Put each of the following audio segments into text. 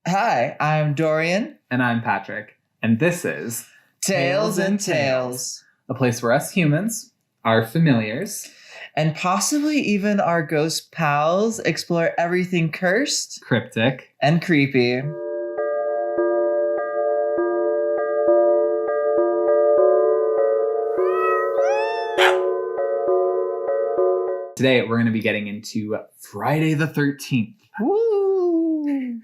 Hi, I'm Dorian. And I'm Patrick. And this is Tales and Tales. a place where us humans, our familiars, And possibly even our ghost pals explore everything cursed cryptic, and creepy. today we're going to be getting into Friday the 13th. Woo!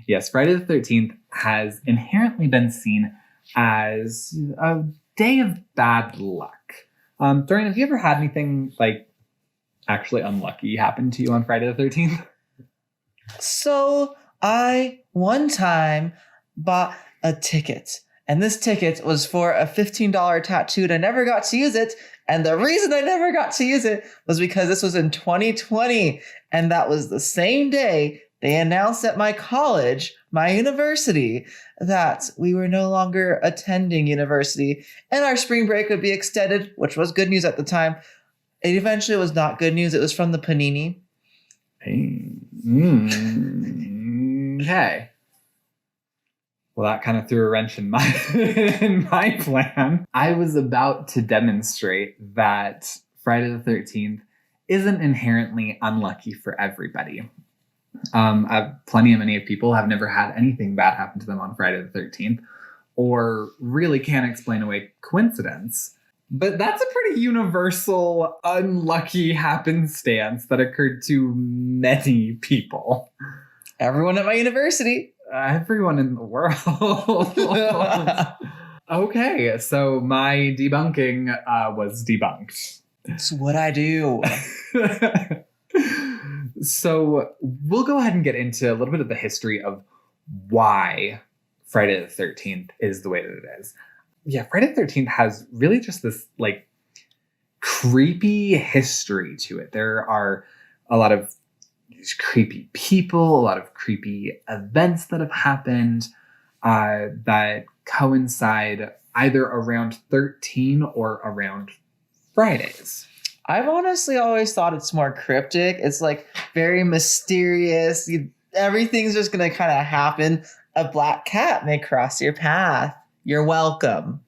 Yes, Friday the 13th has inherently been seen as a day of bad luck. Dorian, have you ever had anything actually unlucky happen to you on Friday the 13th? So I one time bought a ticket, and this ticket was for a $15 tattoo, and I never got to use it. And the reason I never got to use it was because this was in 2020, and that was the same day they announced at my college, my university, that we were no longer attending university and our spring break would be extended, which was good news at the time. It eventually was not good news. It was from the Panini. Okay. Well, that kind of threw a wrench in my plan. I was about to demonstrate that Friday the 13th isn't inherently unlucky for everybody. Many people have never had anything bad happen to them on Friday the 13th, or really can't explain away coincidence. But that's a pretty universal, unlucky happenstance that occurred to many people. Everyone at my university. Everyone in the world. Okay, so my debunking was debunked. It's what I do. So we'll go ahead and get into a little bit of the history of why Friday the 13th is the way that it is. Yeah, Friday the 13th has really just this creepy history to it. There are a lot of these creepy people, a lot of creepy events that have happened that coincide either around 13 or around Fridays. I've honestly always thought it's more cryptic. It's very mysterious. Everything's just going to kind of happen. A black cat may cross your path. You're welcome.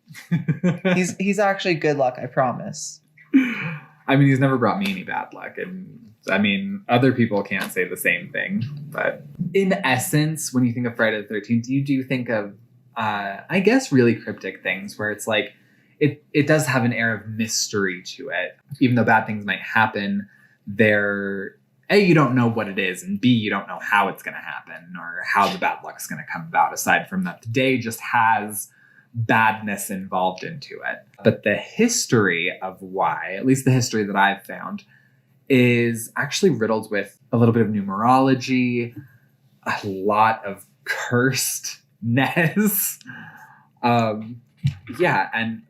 He's actually good luck, I promise. I mean, he's never brought me any bad luck. And I mean, other people can't say the same thing. But in essence, when you think of Friday the 13th, you do think of, I guess, really cryptic things where it's it does have an air of mystery to it. Even though bad things might happen, A, you don't know what it is, and B, you don't know how it's going to happen or how the bad luck's going to come about, aside from that the day just has badness involved into it. But the history of why, at least the history that I've found, is actually riddled with a little bit of numerology, a lot of cursedness. Yeah, and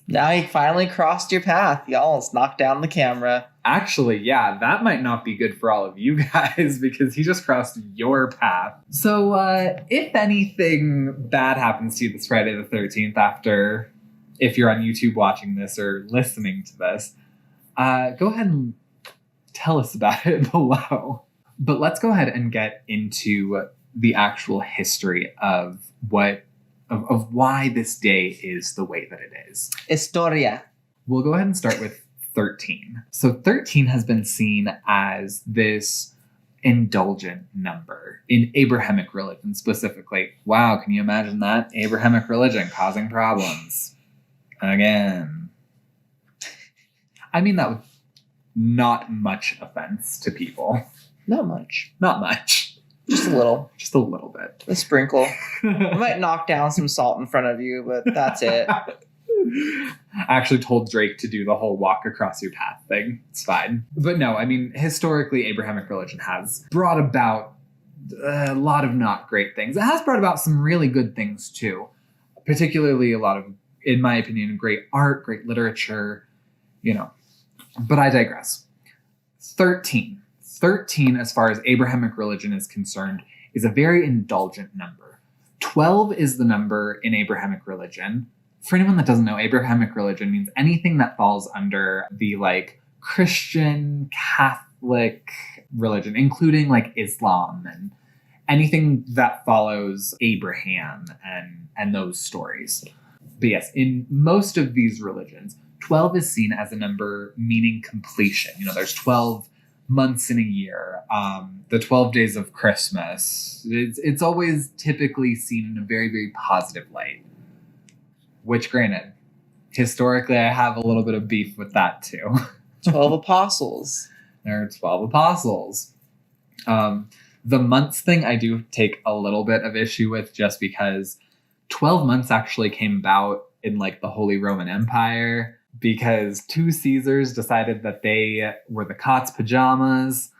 now he finally crossed your path. You almost knocked down the camera. Actually, yeah, that might not be good for all of you guys because he just crossed your path. So, if anything bad happens to you this Friday the 13th if you're on YouTube watching this or listening to this, go ahead and tell us about it below. But let's go ahead and get into the actual history of why this day is the way that it is. Historia. We'll go ahead and start with 13. So 13 has been seen as this indulgent number in Abrahamic religion specifically. Wow, can you imagine that? Abrahamic religion causing problems. Again. I mean that with not much offense to people. Not much. Not much. Just a little. Just a little bit. A sprinkle. I might knock down some salt in front of you, but that's it. I actually told Drake to do the whole walk across your path thing. It's fine. But no, I mean, historically, Abrahamic religion has brought about a lot of not great things. It has brought about some really good things, too. Particularly a lot of, in my opinion, great art, great literature, But I digress. 13, as far as Abrahamic religion is concerned, is a very indulgent number. 12 is the number in Abrahamic religion. For anyone that doesn't know, Abrahamic religion means anything that falls under the Christian, Catholic religion, including Islam and anything that follows Abraham and those stories. But yes, in most of these religions, 12 is seen as a number meaning completion. There's 12 months in a year, the 12 days of Christmas. It's always typically seen in a very, very positive light, which granted, historically, I have a little bit of beef with that too. 12 apostles. There are 12 apostles. The months thing I do take a little bit of issue with, just because 12 months actually came about in like the Holy Roman Empire, because two Caesars decided that they were the Cots pajamas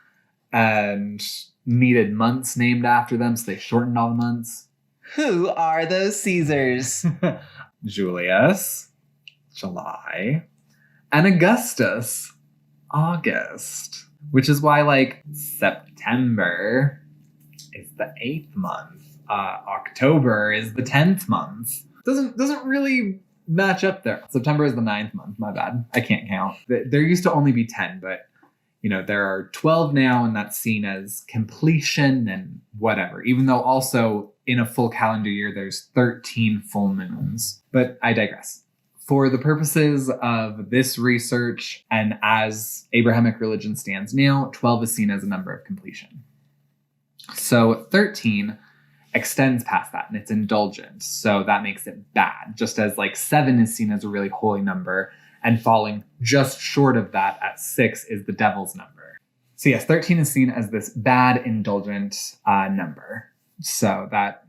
and needed months named after them, so they shortened all the months. Who are those Caesars? Julius, July, and Augustus, August. Which is why, like, September is the 8th month. October is the 10th month. Doesn't really match up there. September is the 9th month. My bad. I can't count. There used to only be 10, but, there are 12 now, and that's seen as completion and whatever. Even though also in a full calendar year, there's 13 full moons. But I digress. For the purposes of this research, and as Abrahamic religion stands now, 12 is seen as a number of completion. So 13 extends past that, and it's indulgent. So that makes it bad, just as like 7 is seen as a really holy number, and falling just short of that at 6 is the devil's number. So yes, 13 is seen as this bad, indulgent number. So that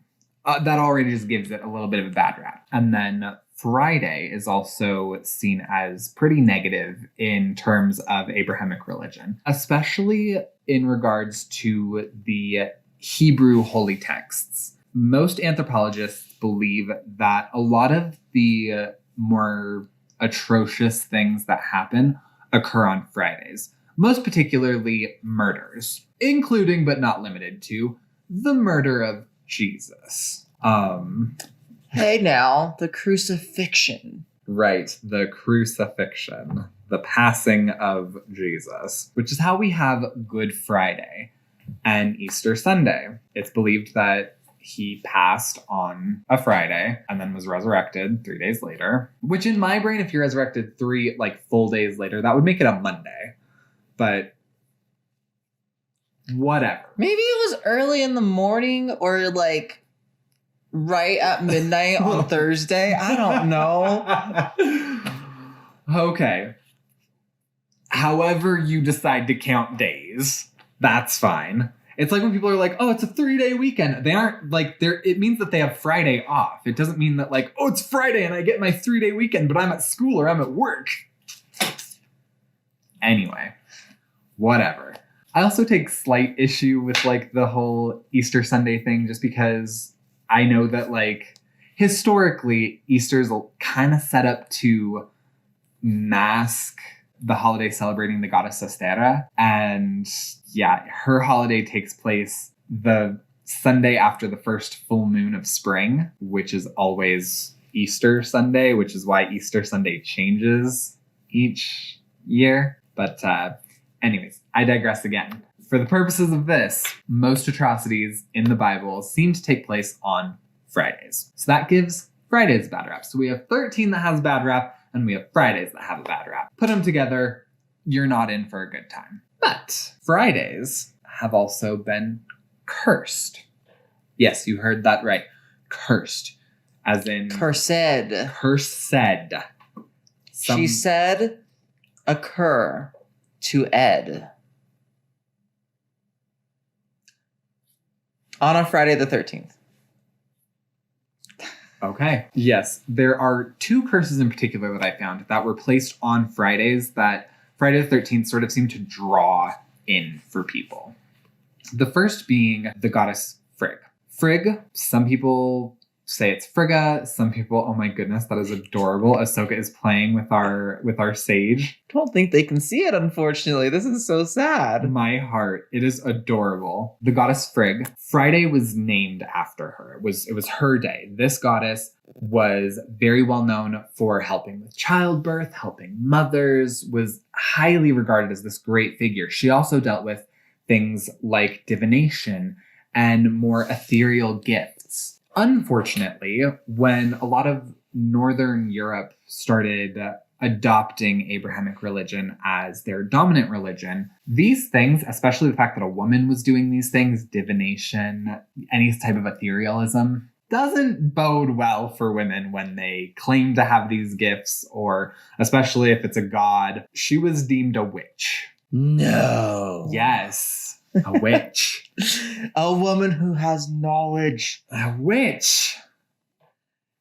already just gives it a little bit of a bad rap. And then Friday is also seen as pretty negative in terms of Abrahamic religion, especially in regards to the Hebrew holy texts. Most anthropologists believe that a lot of the more atrocious things that happen occur on Fridays, most particularly murders, including but not limited to the murder of Jesus. Hey now, the crucifixion. Right, the crucifixion, the passing of Jesus, which is how we have Good Friday and Easter Sunday. It's believed that he passed on a Friday and then was resurrected 3 days later, which in my brain, if you're resurrected 3 full days later, that would make it a Monday. But whatever. Maybe it was early in the morning or right at midnight on Thursday. I don't know. Okay. However you decide to count days, that's fine. It's like when people are like, oh, it's a 3-day weekend. They aren't it means that they have Friday off. It doesn't mean that oh, it's Friday and I get my 3-day weekend, but I'm at school or I'm at work. Anyway, whatever. I also take slight issue with the whole Easter Sunday thing, just because I know that historically Easter's kind of set up to mask the holiday celebrating the goddess Ostera. And yeah, her holiday takes place the Sunday after the first full moon of spring, which is always Easter Sunday, which is why Easter Sunday changes each year. But anyways, I digress again. For the purposes of this, most atrocities in the Bible seem to take place on Fridays. So that gives Fridays a bad rap. So we have 13 that has a bad rap, and we have Fridays that have a bad rap. Put them together, you're not in for a good time. But Fridays have also been cursed. Yes, you heard that right. Cursed. As in... Cursed. Cursed. She said occur to Ed. On a Friday the 13th. Okay. Yes, there are 2 curses in particular that I found that were placed on Fridays that Friday the 13th sort of seemed to draw in for people. The first being the goddess Frigg. Frigg, some people say it's Frigga, some people, oh my goodness, that is adorable. Ahsoka is playing with our sage. I don't think they can see it, unfortunately. This is so sad. My heart. It is adorable. The goddess Frigg. Friday was named after her. It was her day. This goddess was very well known for helping with childbirth, helping mothers, was highly regarded as this great figure. She also dealt with things like divination and more ethereal gifts. Unfortunately, when a lot of Northern Europe started adopting Abrahamic religion as their dominant religion, these things, especially the fact that a woman was doing these things, divination, any type of etherealism, doesn't bode well for women when they claim to have these gifts, or especially if it's a god. She was deemed a witch. No. Yes, a witch. A woman who has knowledge. A witch.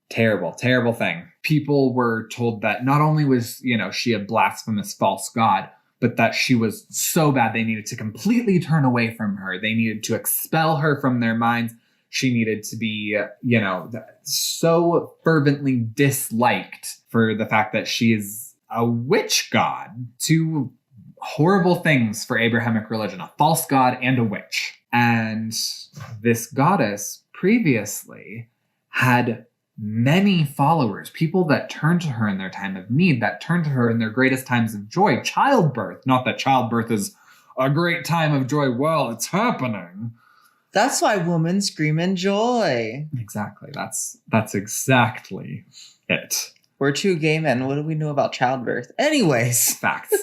Terrible, terrible thing. People were told that not only was, she a blasphemous false god, but that she was so bad they needed to completely turn away from her. They needed to expel her from their minds. She needed to be, so fervently disliked for the fact that she is a witch god. Two horrible things for Abrahamic religion, a false god and a witch. And this goddess previously had many followers, people that turned to her in their time of need, that turned to her in their greatest times of joy. Childbirth. Not that childbirth is a great time of joy. Well, it's happening. That's why women scream in joy. Exactly. That's exactly it. We're two gay men. What do we know about childbirth? Anyways. Facts.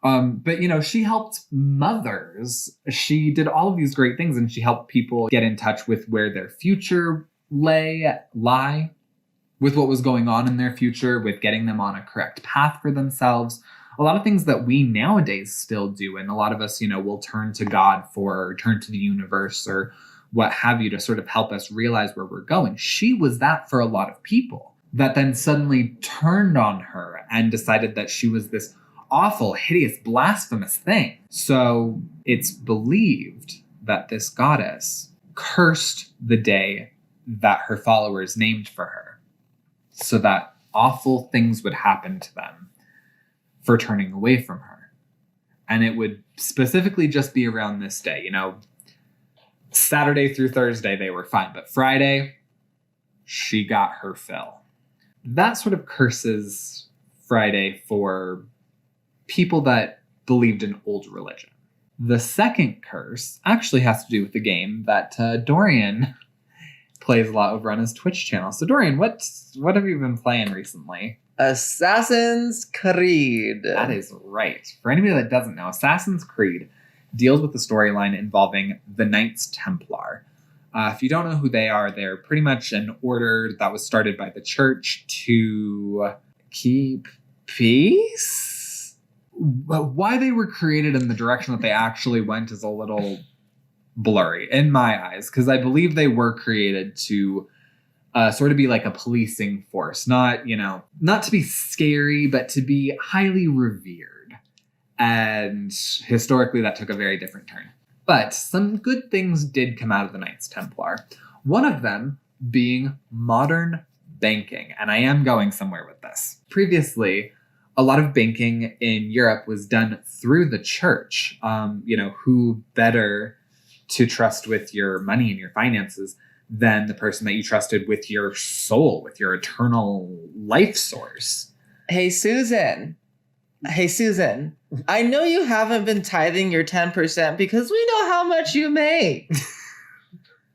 But, she helped mothers. She did all of these great things, and she helped people get in touch with where their future lie, with what was going on in their future, with getting them on a correct path for themselves. A lot of things that we nowadays still do. And a lot of us, will turn to God or turn to the universe or what have you to sort of help us realize where we're going. She was that for a lot of people that then suddenly turned on her and decided that she was this awful, hideous, blasphemous thing. So it's believed that this goddess cursed the day that her followers named for her, so that awful things would happen to them for turning away from her. And it would specifically just be around this day. Saturday through Thursday, they were fine. But Friday, she got her fill. That sort of curses Friday for people that believed in old religion. The second curse actually has to do with the game that Dorian plays a lot over on his Twitch channel. So Dorian, what have you been playing recently? Assassin's Creed. That is right. For anybody that doesn't know, Assassin's Creed deals with the storyline involving the Knights Templar. If you don't know who they are, they're pretty much an order that was started by the church to keep peace. Why they were created and the direction that they actually went is a little blurry in my eyes, because I believe they were created to sort of be like a policing force, not to be scary, but to be highly revered. And historically, that took a very different turn. But some good things did come out of the Knights Templar. One of them being modern banking. And I am going somewhere with this. Previously, a lot of banking in Europe was done through the church. Who better to trust with your money and your finances than the person that you trusted with your soul, with your eternal life source. Hey, Susan, I know you haven't been tithing your 10% because we know how much you make.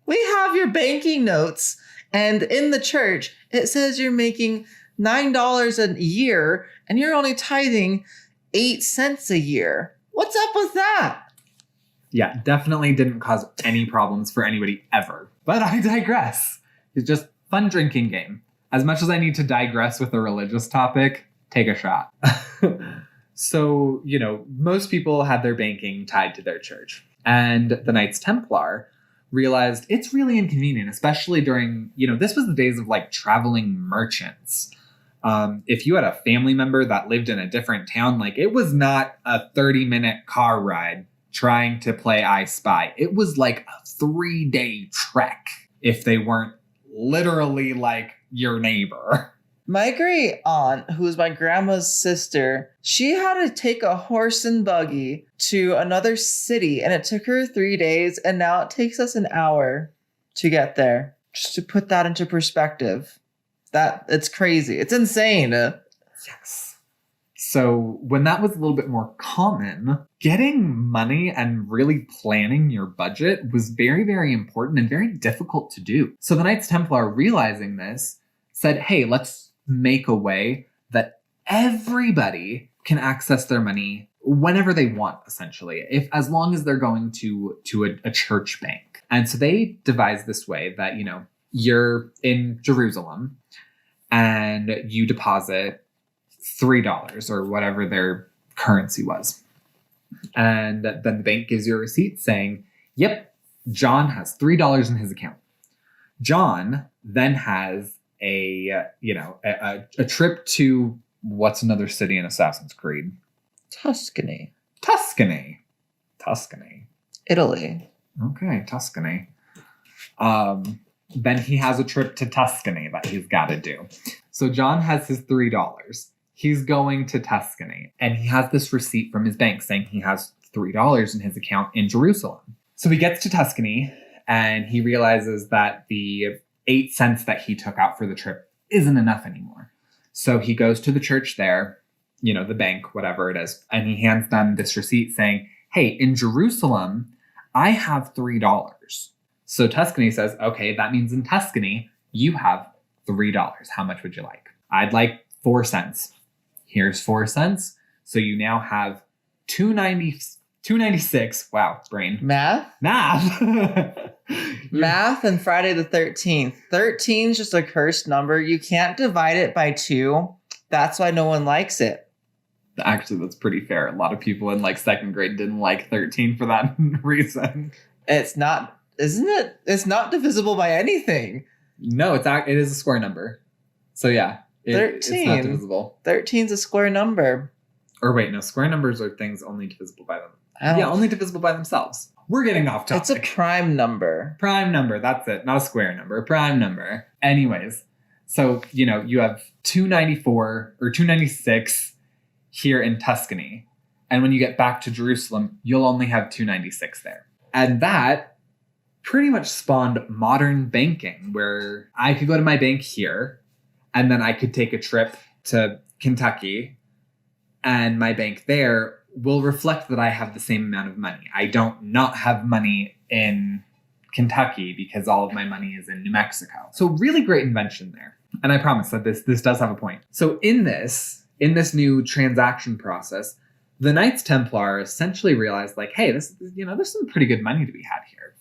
We have your banking notes, and in the church, it says you're making $9 a year, and you're only tithing 8 cents a year. What's up with that? Yeah, definitely didn't cause any problems for anybody ever. But I digress. It's just fun drinking game. As much as I need to digress with a religious topic, take a shot. So, most people had their banking tied to their church. And the Knights Templar realized it's really inconvenient, especially during, this was the days of like traveling merchants. If you had a family member that lived in a different town, like it was not a 30-minute car ride trying to play I Spy. It was like a 3-day trek if they weren't literally like your neighbor. My great aunt, who was my grandma's sister, she had to take a horse and buggy to another city, and it took her 3 days, and now it takes us an hour to get there. Just to put that into perspective. It's crazy. It's insane. Yes. So when that was a little bit more common, getting money and really planning your budget was very, very important and very difficult to do. So the Knights Templar, realizing this, said, hey, let's make a way that everybody can access their money whenever they want, essentially, as long as they're going to a church bank. And so they devised this way that, you're in Jerusalem and you deposit $3 or whatever their currency was. And then the bank gives you a receipt saying, yep, John has $3 in his account. John then has a trip to, what's another city in Assassin's Creed? Tuscany. Italy. Okay, Tuscany. Then he has a trip to Tuscany that he's got to do. So John has his $3. He's going to Tuscany, and he has this receipt from his bank saying he has $3 in his account in Jerusalem. So he gets to Tuscany, and he realizes that the 8 cents that he took out for the trip isn't enough anymore. So he goes to the church there, the bank, whatever it is, and he hands them this receipt saying, hey, in Jerusalem, I have $3. So Tuscany says, okay, that means in Tuscany, you have $3. How much would you like? I'd like 4 cents. Here's 4 cents. So you now have $2.96. Wow, brain. Math. Math and Friday the 13th. 13 is just a cursed number. You can't divide it by 2. That's why no one likes it. Actually, that's pretty fair. A lot of people in second grade didn't like 13 for that reason. It's not, isn't it? It's not divisible by anything. No, it is a square number. So yeah, 13. It's not divisible. 13 is a square number. Or wait, no, square numbers are things only divisible by them. Yeah, only divisible by themselves. We're getting off topic. It's a prime number. Prime number, that's it. Not a square number, a prime number. Anyways, so, you have 294 or 296 here in Tuscany. And when you get back to Jerusalem, you'll only have 296 there. And that pretty much spawned modern banking, where I could go to my bank here, and then I could take a trip to Kentucky, and my bank there will reflect that I have the same amount of money. I don't not have money in Kentucky because all of my money is in New Mexico. So really great invention there. And I promise that this does have a point. So in this new transaction process, the Knights Templar essentially realized hey, there's some pretty good money to be had here.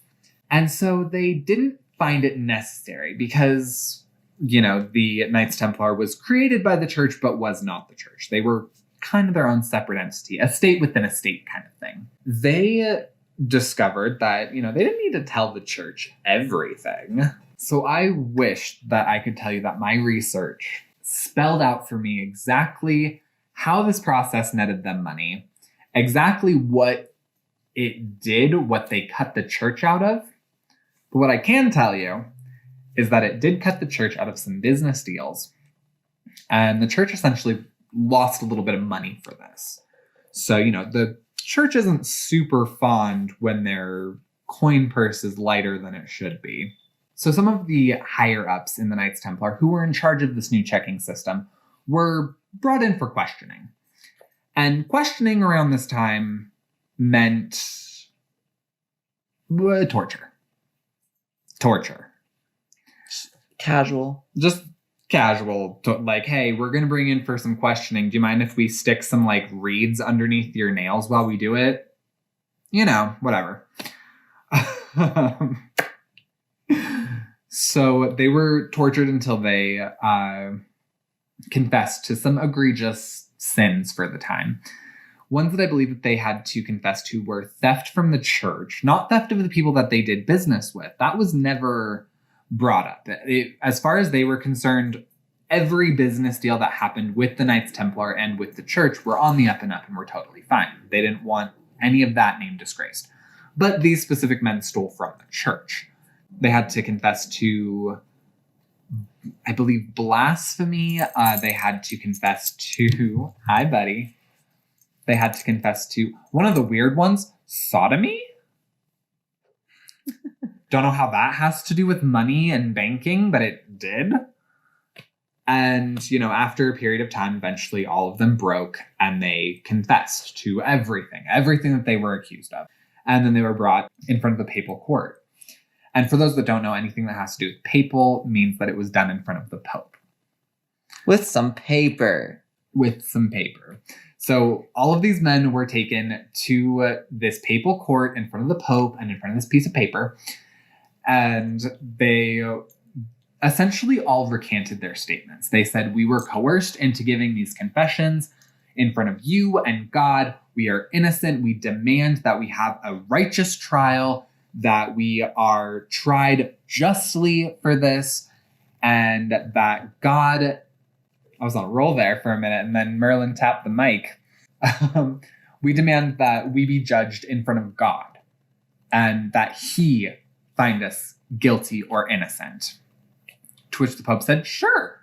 And so they didn't find it necessary because, the Knights Templar was created by the church, but was not the church. They were kind of their own separate entity, a state within a state kind of thing. They discovered that, they didn't need to tell the church everything. So I wish that I could tell you that my research spelled out for me exactly how this process netted them money, exactly what it did, what they cut the church out of. But what I can tell you is that it did cut the church out of some business deals. And the church essentially lost a little bit of money for this. So, the church isn't super fond when their coin purse is lighter than it should be. So some of the higher ups in the Knights Templar who were in charge of this new checking system were brought in for questioning. And questioning around this time meant torture. Casual. Just casual. Hey, we're going to bring in for some questioning. Do you mind if we stick some reeds underneath your nails while we do it? Whatever. So they were tortured until they confessed to some egregious sins for the time. Ones that I believe that they had to confess to were theft from the church, not theft of the people that they did business with. That was never brought up. As far as they were concerned, every business deal that happened with the Knights Templar and with the church were on the up and up and were totally fine. They didn't want any of that name disgraced. But these specific men stole from the church. They had to confess to, I believe, blasphemy. They had to confess to, hi buddy. They had to confess to one of the weird ones, sodomy. Don't know how that has to do with money and banking, but it did. And, after a period of time, eventually all of them broke and they confessed to everything that they were accused of. And then they were brought in front of the papal court. And for those that don't know, anything that has to do with papal means that it was done in front of the Pope. With some paper. So all of these men were taken to this papal court in front of the Pope and in front of this piece of paper. And they essentially all recanted their statements. They said, we were coerced into giving these confessions in front of you and God. We are innocent. We demand that we have a righteous trial, that we are tried justly for this, and that God... I was on a roll there for a minute, and then Merlin tapped the mic. We demand that we be judged in front of God, and that he find us guilty or innocent. To which the Pope said, sure.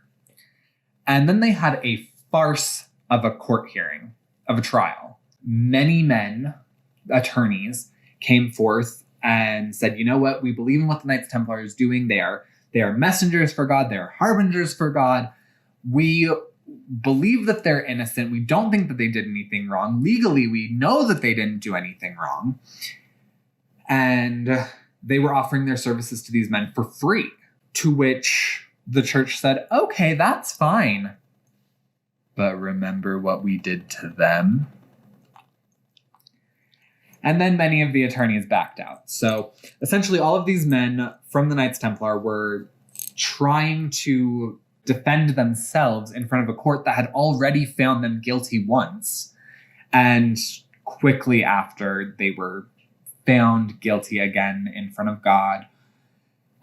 And then they had a farce of a court hearing, of a trial. Many men, attorneys, came forth and said, you know what? We believe in what the Knights Templar is doing. They are messengers for God. They are harbingers for God. We believe that they're innocent. We don't think that they did anything wrong. Legally, we know that they didn't do anything wrong. And they were offering their services to these men for free. To which the church said, okay, that's fine. But remember what we did to them? And then many of the attorneys backed out. So essentially all of these men from the Knights Templar were trying to defend themselves in front of a court that had already found them guilty once. And quickly after, they were found guilty again in front of God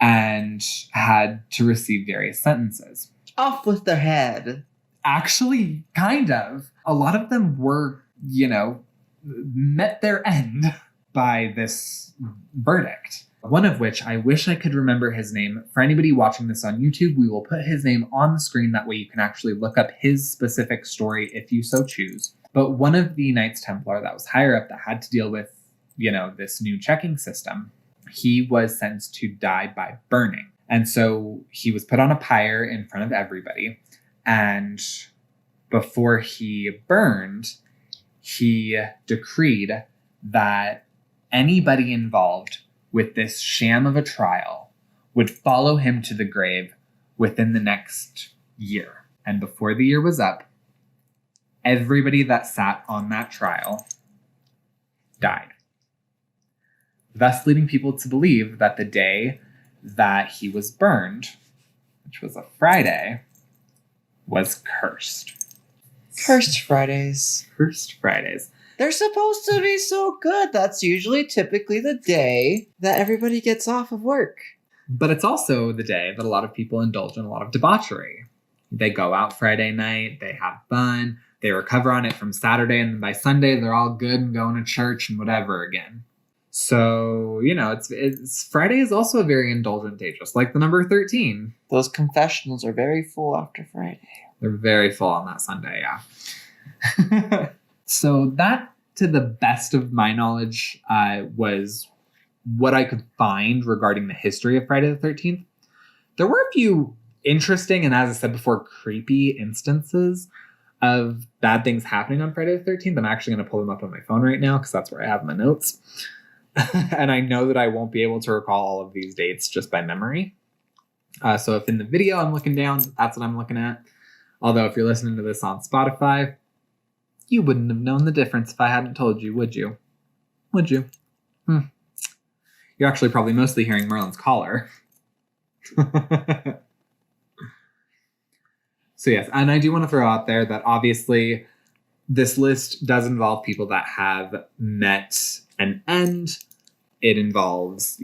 and had to receive various sentences. Off with their head. Actually, kind of. A lot of them were, met their end by this verdict. One of which, I wish I could remember his name. For anybody watching this on YouTube, we will put his name on the screen. That way you can actually look up his specific story if you so choose. But one of the Knights Templar that was higher up that had to deal with, this new checking system, he was sentenced to die by burning. And so he was put on a pyre in front of everybody. And before he burned, he decreed that anybody involved with this sham of a trial would follow him to the grave within the next year. And before the year was up, everybody that sat on that trial died. Thus leading people to believe that the day that he was burned, which was a Friday, was cursed. Cursed Fridays. Cursed Fridays. They're supposed to be so good. That's usually typically the day that everybody gets off of work. But it's also the day that a lot of people indulge in a lot of debauchery. They go out Friday night, they have fun, they recover on it from Saturday, and then by Sunday they're all good and going to church and whatever again. So, it's Friday is also a very indulgent day, just like the number 13. Those confessionals are very full after Friday. They're very full on that Sunday, yeah. So that, to the best of my knowledge, was what I could find regarding the history of Friday the 13th. There were a few interesting and, as I said before, creepy instances of bad things happening on Friday the 13th. I'm actually going to pull them up on my phone right now because that's where I have my notes. And I know that I won't be able to recall all of these dates just by memory. So if in the video I'm looking down, that's what I'm looking at. Although if you're listening to this on Spotify, you wouldn't have known the difference if I hadn't told you, would you? Would you? You're actually probably mostly hearing Merlin's caller. So yes, and I do want to throw out there that obviously this list does involve people that have met an end. It involves,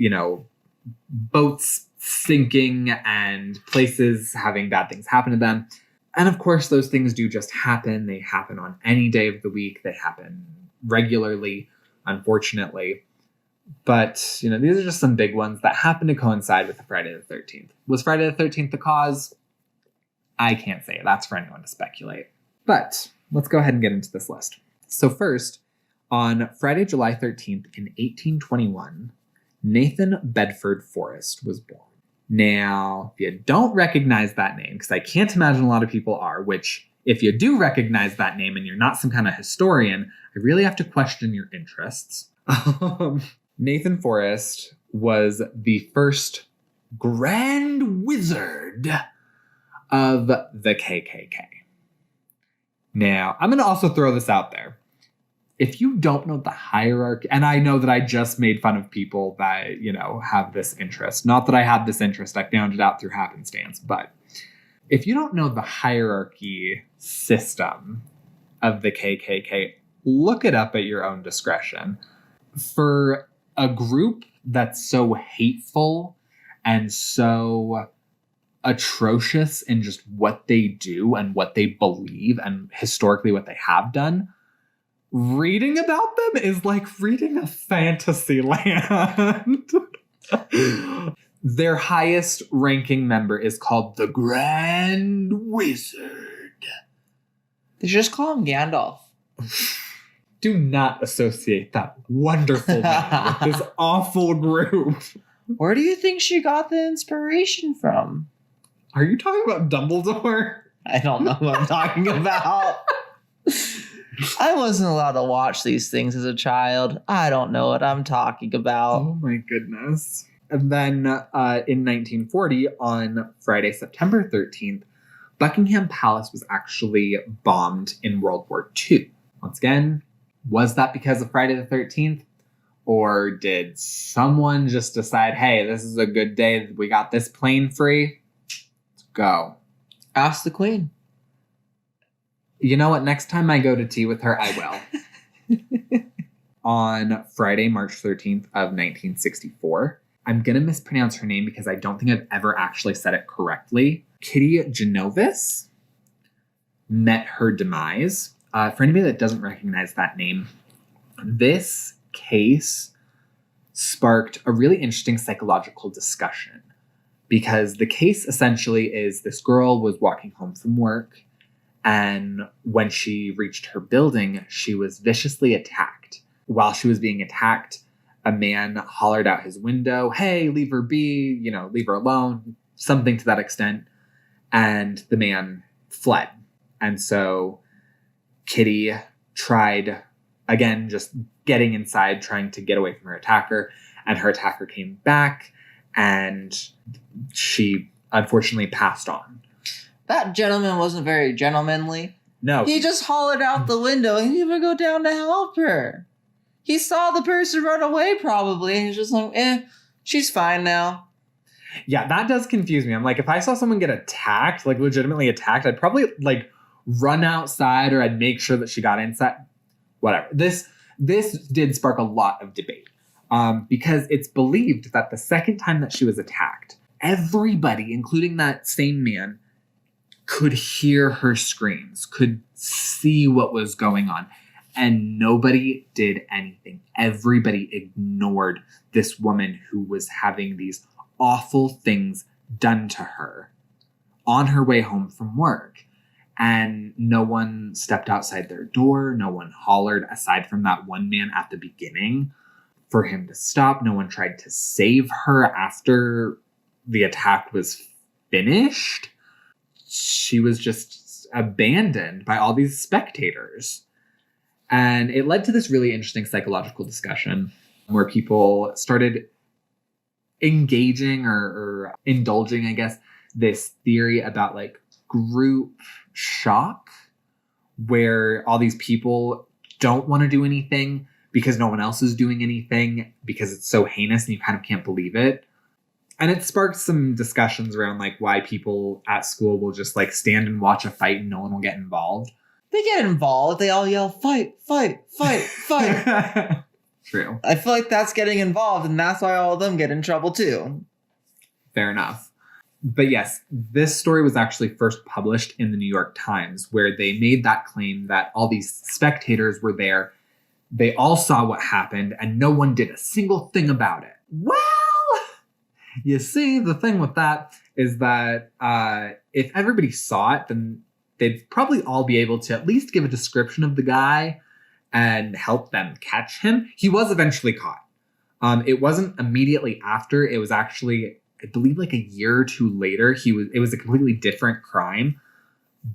boats sinking and places having bad things happen to them. And of course, those things do just happen. They happen on any day of the week. They happen regularly, unfortunately. But, these are just some big ones that happen to coincide with the Friday the 13th. Was Friday the 13th the cause? I can't say. That's for anyone to speculate. But let's go ahead and get into this list. So first, on Friday, July 13th in 1821, Nathan Bedford Forrest was born. Now, if you don't recognize that name, because I can't imagine a lot of people are, which if you do recognize that name and you're not some kind of historian, I really have to question your interests. Nathan Forrest was the first Grand Wizard of the KKK. Now, I'm going to also throw this out there. If you don't know the hierarchy, and I know that I just made fun of people that, have this interest. Not that I had this interest, I found it out through happenstance, but if you don't know the hierarchy system of the KKK, look it up at your own discretion. For a group that's so hateful and so atrocious in just what they do and what they believe and historically what they have done, reading about them is like reading a fantasy land. Their highest ranking member is called the Grand Wizard. They should just call him Gandalf. Do not associate that wonderful name with this awful group. Where do you think she got the inspiration from? Are you talking about Dumbledore? I don't know what I'm talking about. I wasn't allowed to watch these things as a child. I don't know what I'm talking about. Oh my goodness. And then in 1940, on Friday, September 13th, Buckingham Palace was actually bombed in World War II. Once again, was that because of Friday the 13th? Or did someone just decide, hey, this is a good day, we got this plane free? Let's go. Ask the Queen. You know what? Next time I go to tea with her, I will. On Friday, March 13th of 1964, I'm going to mispronounce her name because I don't think I've ever actually said it correctly. Kitty Genovese met her demise. For anybody that doesn't recognize that name, this case sparked a really interesting psychological discussion because the case essentially is this girl was walking home from work, and when she reached her building, she was viciously attacked. While she was being attacked, a man hollered out his window, hey, leave her be, leave her alone, something to that extent. And the man fled. And so Kitty tried, again, just getting inside, trying to get away from her attacker. And her attacker came back, and she unfortunately passed on. That gentleman wasn't very gentlemanly. No. He just hollered out the window and he didn't even go down to help her. He saw the person run away probably, and he's just like, she's fine now. Yeah, that does confuse me. I'm like, if I saw someone get attacked, like legitimately attacked, I'd probably like run outside, or I'd make sure that she got inside. Whatever. This did spark a lot of debate because it's believed that the second time that she was attacked, everybody, including that same man, could hear her screams, could see what was going on, and nobody did anything. Everybody ignored this woman who was having these awful things done to her on her way home from work. And no one stepped outside their door. No one hollered, aside from that one man at the beginning, for him to stop. No one tried to save her after the attack was finished. She was just abandoned by all these spectators. And it led to this really interesting psychological discussion where people started engaging or indulging, I guess, this theory about like group shock, where all these people don't want to do anything because no one else is doing anything because it's so heinous and you kind of can't believe it. And it sparked some discussions around like why people at school will just like stand and watch a fight and no one will get involved. They get involved. They all yell, fight, fight, fight, fight. True. I feel like that's getting involved, and that's why all of them get in trouble too. Fair enough. But yes, this story was actually first published in the New York Times, where they made that claim that all these spectators were there. They all saw what happened, and no one did a single thing about it. Well, you see, the thing with that is that if everybody saw it, then they'd probably all be able to at least give a description of the guy and help them catch him. He was eventually caught. It wasn't immediately after. It was actually I believe like a year or two later, it was a completely different crime,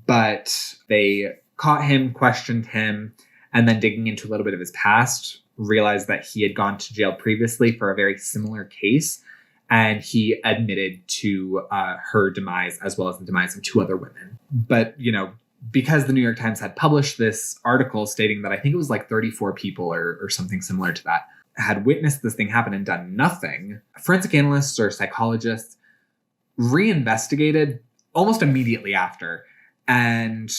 but they caught him, questioned him, and then digging into a little bit of his past, realized that he had gone to jail previously for a very similar case. And he admitted to her demise as well as the demise of 2 other women. But, because the New York Times had published this article stating that I think it was like 34 people or something similar to that had witnessed this thing happen and done nothing, forensic analysts or psychologists reinvestigated almost immediately after and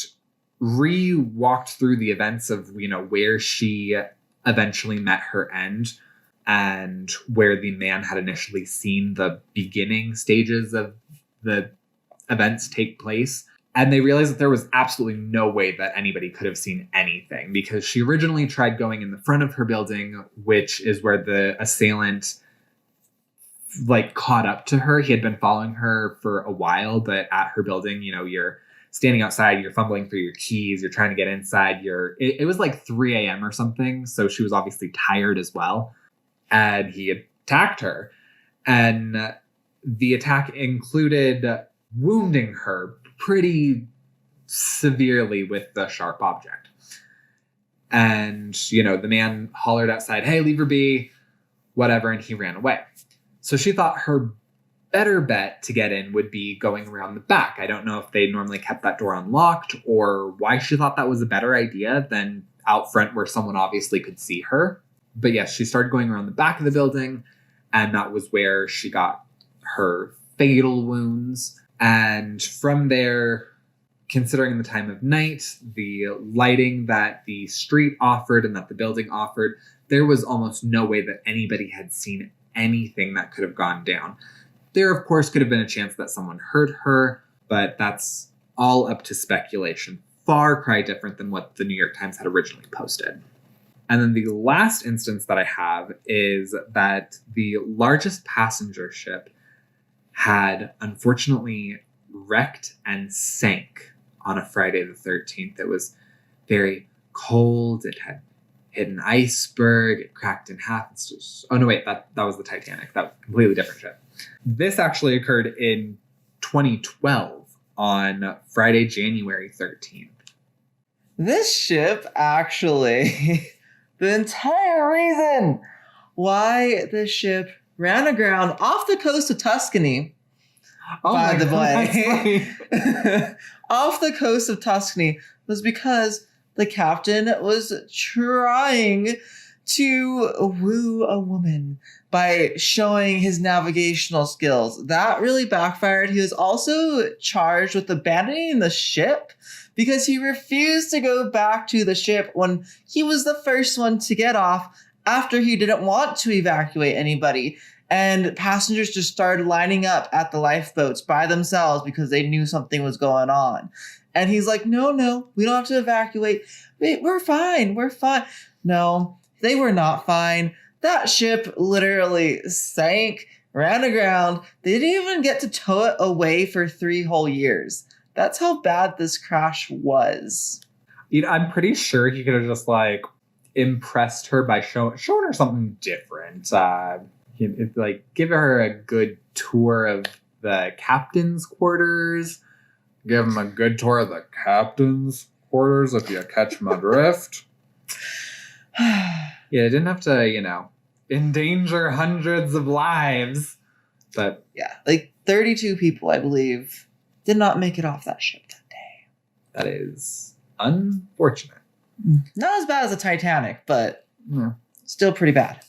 walked through the events of, where she eventually met her end and where the man had initially seen the beginning stages of the events take place. And they realized that there was absolutely no way that anybody could have seen anything because she originally tried going in the front of her building, which is where the assailant caught up to her. He had been following her for a while, but at her building, you're standing outside, you're fumbling through your keys, you're trying to get inside. It was like 3 a.m. or something. So she was obviously tired as well. And he attacked her. And the attack included wounding her pretty severely with the sharp object. And, the man hollered outside, "Hey, leave her be," whatever, and he ran away. So she thought her better bet to get in would be going around the back. I don't know if they normally kept that door unlocked or why she thought that was a better idea than out front where someone obviously could see her. But yes, she started going around the back of the building, and that was where she got her fatal wounds. And from there, considering the time of night, the lighting that the street offered and that the building offered, there was almost no way that anybody had seen anything that could have gone down. There, of course, could have been a chance that someone heard her, but that's all up to speculation. Far cry different than what the New York Times had originally posted. And then the last instance that I have is that the largest passenger ship had unfortunately wrecked and sank on a Friday the 13th. It was very cold. It had hit an iceberg. It cracked in half. Oh no, wait, that was the Titanic. That was a completely different ship. This actually occurred in 2012 on Friday, January 13th. This ship actually, the entire reason why this ship ran aground off the coast of Tuscany, by the way, off the coast of Tuscany, was because the captain was trying to woo a woman by showing his navigational skills. That really backfired. He was also charged with abandoning the ship because he refused to go back to the ship when he was the first one to get off after he didn't want to evacuate anybody. And passengers just started lining up at the lifeboats by themselves because they knew something was going on. And he's like, no, we don't have to evacuate. We're fine. No, they were not fine. That ship literally sank, ran aground. They didn't even get to tow it away for 3 whole years. That's how bad this crash was. I'm pretty sure he could have just impressed her by showing her something different. Give her a good tour of the captain's quarters. Give him a good tour of the captain's quarters if you catch my drift. Yeah, didn't have to, endanger hundreds of lives. But yeah, 32 people, I believe, did not make it off that ship that day. That is unfortunate. Not as bad as the Titanic, but yeah. Still pretty bad.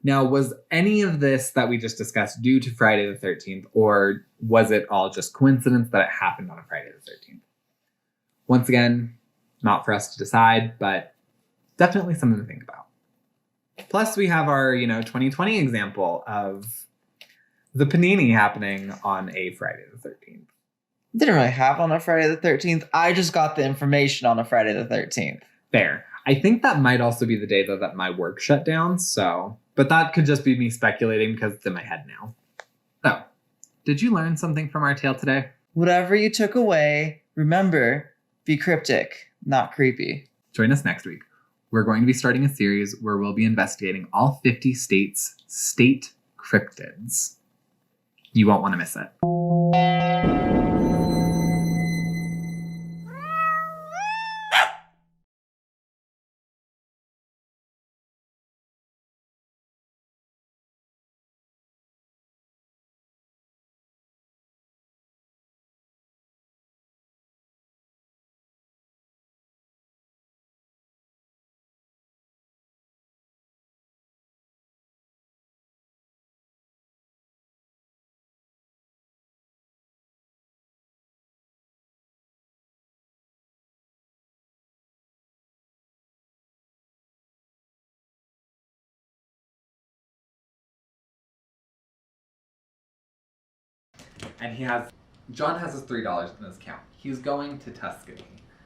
Now, was any of this that we just discussed due to Friday the 13th, or was it all just coincidence that it happened on a Friday the 13th? Once again, not for us to decide, but definitely something to think about. Plus, we have our, 2020 example of the panini happening on a Friday the 13th. Didn't really happen on a Friday the 13th. I just got the information on a Friday the 13th. Fair. I think that might also be the day, though, that my work shut down, so... But that could just be me speculating because it's in my head now. So, did you learn something from our tale today? Whatever you took away, remember, be cryptic, not creepy. Join us next week. We're going to be starting a series where we'll be investigating all 50 states' state cryptids. You won't want to miss it. And John has his $3 in his account. He's going to Tuscany.